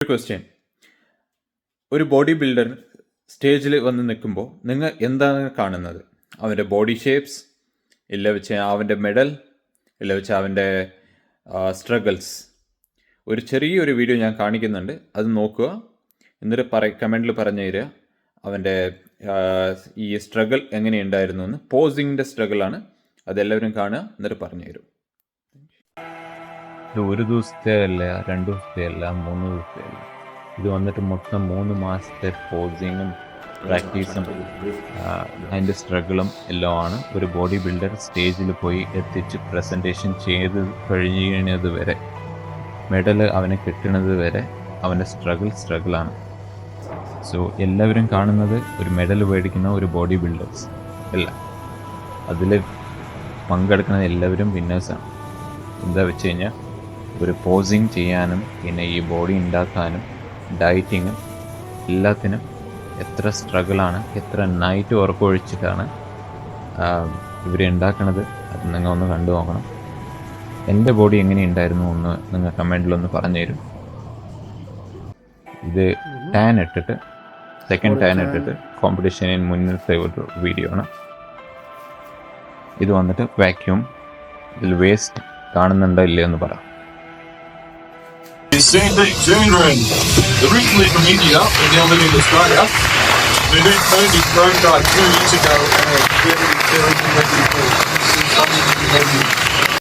ഒരു ക്വസ്റ്റ്യൻ, ഒരു body builder സ്റ്റേജിൽ വന്ന് നിൽക്കുമ്പോൾ നിങ്ങൾ എന്താണ് കാണുന്നത്? അവൻ്റെ ബോഡി ഷേപ്സ്, ഇല്ല വെച്ച് അവൻ്റെ മെഡൽ, ഇല്ല വെച്ച് അവൻ്റെ സ്ട്രഗിൾസ്. ഒരു ചെറിയൊരു വീഡിയോ ഞാൻ കാണിക്കുന്നുണ്ട്, അത് നോക്കുക. എന്നിട്ട് കമൻറ്റിൽ പറഞ്ഞു തരിക അവൻ്റെ ഈ സ്ട്രഗിൾ എങ്ങനെയുണ്ടായിരുന്നു എന്ന്. പോസിങ്ങിൻ്റെ സ്ട്രഗിളാണ്, അതെല്ലാവരും കാണുക, എന്നിട്ട് പറഞ്ഞു തരും. ഇത് ഒരു ദിവസത്തെ അല്ല, 2 ദിവസത്തെ അല്ല, 3 ദിവസത്തെ അല്ല. ഇത് വന്നിട്ട് മൊത്തം 3 മാസത്തെ പോസിങ്ങും പ്രാക്ടീസും അതിൻ്റെ സ്ട്രഗിളും എല്ലാം ആണ്. ഒരു ബോഡി ബിൽഡർ സ്റ്റേജിൽ പോയി എത്തിച്ച് പ്രസൻറ്റേഷൻ ചെയ്ത് കഴിയുന്നത് വരെ, മെഡൽ അവന് കിട്ടുന്നത് വരെ അവൻ്റെ സ്ട്രഗിളാണ്. സോ എല്ലാവരും കാണുന്നത് ഒരു മെഡൽ മേടിക്കുന്ന ഒരു ബോഡി ബിൽഡേഴ്സ് അല്ല, അതിൽ പങ്കെടുക്കുന്ന എല്ലാവരും വിന്നേഴ്സാണ്. എന്താ വെച്ച് കഴിഞ്ഞാൽ ഒരു പോസിങ് ചെയ്യാനും പിന്നെ ഈ ബോഡി ഉണ്ടാക്കാനും ഡയറ്റിങ്ങും എല്ലാത്തിനും എത്ര സ്ട്രഗിളാണ്, എത്ര നൈറ്റ് ഉറക്കമൊഴിച്ചിട്ടാണ് ഇവർ ഉണ്ടാക്കണത്. അത് നിങ്ങൾ ഒന്ന് കണ്ടു നോക്കണം. എൻ്റെ ബോഡി എങ്ങനെയുണ്ടായിരുന്നു എന്ന് നിങ്ങൾ കമൻറ്റിലൊന്ന് പറഞ്ഞു തരും. ഇത് സെക്കൻഡ് ടാൻ ഇട്ടിട്ട് കോമ്പറ്റീഷനിൽ മുന്നത്തെ ഒരു വീഡിയോ ആണ്. ഇത് വന്നിട്ട് വാക്യൂം. ഇതിൽ വേസ്റ്റ് കാണുന്നുണ്ടോ ഇല്ലയോ എന്ന് പറ. Originally from India, and now living in Australia. They did Tony Crown Guy 2 years ago, and very, very, very cool.